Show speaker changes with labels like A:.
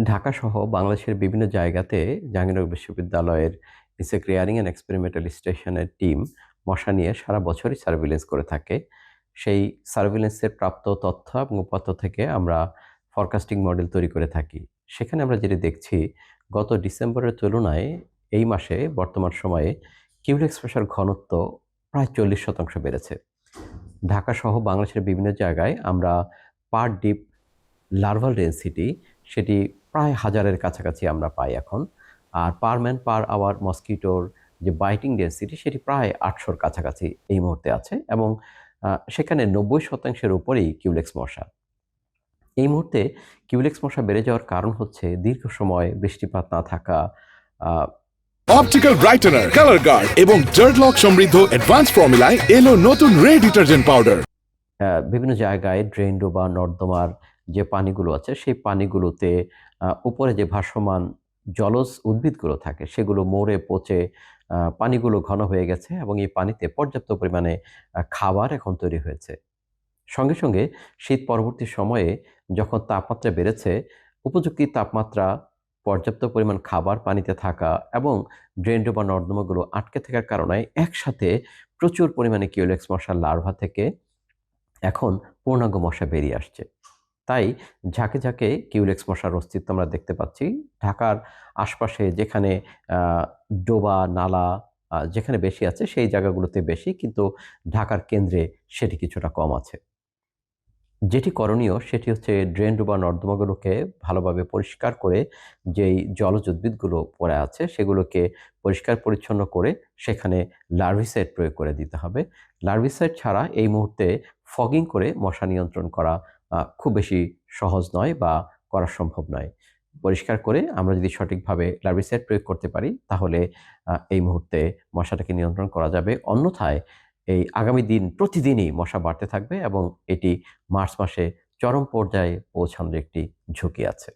A: ঢাকাসহ বাংলাদেশের বিভিন্ন জায়গাতে জাহাঙ্গীরনগর বিশ্ববিদ্যালয়ের ইনসেক্ট রেয়ারিং অ্যান্ড এক্সপেরিমেন্টাল স্টেশনের টিম মশা নিয়ে সারা বছরই সার্ভিলেন্স করে থাকে। সেই সার্ভিলেন্সের প্রাপ্ত তথ্য এবং উপাত্ত থেকে আমরা ফরকাস্টিং মডেল তৈরি করে থাকি। সেখানে আমরা যেটা দেখছি, গত ডিসেম্বরের তুলনায় এই মাসে বর্তমান সময়ে কিউলেক্স মশার ঘনত্ব প্রায় 40% বেড়েছে। ঢাকাসহ বাংলাদেশের বিভিন্ন জায়গায় আমরা পার ডিপ লার্ভাল ডেনসিটি সেটি প্রায় 1000-এর কাছাকাছি আমরা পাই এখন। আর পার ম্যান পার আওয়ার মসকিটোর যে বাইটিং ডেনসিটি সেটি প্রায় 800-র কাছাকাছি এই মুহূর্তে আছে এবং সেখানে 90%-এর উপরেই কিউলেক্স মশা। এই মুহূর্তে কিউলেক্স মশা বেড়ে যাওয়ার কারণ হচ্ছে দীর্ঘ সময় বৃষ্টিপাত না থাকা, আ
B: অপটিক্যাল ব্রাইটেনার, কালার গার্ড এবং জার্ডলক সমৃদ্ধ অ্যাডভান্স ফর্মুলায় এলো নতুন রে ডিটারজেন্ট পাউডার।
A: বিভিন্ন জায়গায় ড্রেন বা নর্দমার যে পানিগুলো আছে সেই পানিগুলোতে উপরে যে ভাসমান জলজ উদ্ভিদগুলো থাকে সেগুলো মরে পচে পানিগুলো ঘন হয়ে গেছে এবং এই পানিতে পর্যাপ্ত পরিমাণে খাবার এখন তৈরি হয়েছে। সঙ্গে সঙ্গে শীত পরবর্তী সময়ে যখন তাপমাত্রা বেড়েছে, উপযুক্ত তাপমাত্রা, পর্যাপ্ত পরিমাণ খাবার পানিতে থাকা এবং ড্রেন বা নর্দমাগুলো আটকে থাকার কারণে একসাথে প্রচুর পরিমাণে কিউলেক্স মশার লার্ভা থেকে এখন পূর্ণাঙ্গ মশা বেরিয়ে আসছে। তাই ঝাঁকে ঝাঁকে কিউলেক্স মশার অস্তিত্ব আমরা দেখতে পাচ্ছি। ঢাকার আশপাশে যেখানে আ ডোবা, নালা যেখানে বেশি আছে সেই জায়গাগুলোতে বেশি, কিন্তু ঢাকার কেন্দ্রে সেটি কিছুটা কম আছে। যেটি করণীয় সেটি হচ্ছে ড্রেন বা নর্দমাগুলোকে ভালোভাবে পরিষ্কার করে যেই জলজ উদ্ভিদগুলো পড়ে আছে সেগুলোকে পরিষ্কার পরিচ্ছন্ন করে সেখানে লার্ভিসাইড প্রয়োগ করে দিতে হবে। লার্ভিসাইড ছাড়া এই মুহূর্তে ফগিং করে মশা নিয়ন্ত্রণ করা খুব বেশি সহজ নয় বা করা সম্ভব নয়। পরিষ্কার করে আমরা যদি সঠিকভাবে লার্ভিসাইড প্রয়োগ করতে পারি তাহলে এই মুহূর্তে মশাটাকে নিয়ন্ত্রণ করা যাবে। অন্যথায় এই আগামী দিন প্রতিদিনই মশা বাড়তে থাকবে এবং এটি মার্চ মাসে চরম পর্যায়ে পৌঁছানোর একটি ঝুঁকি আছে।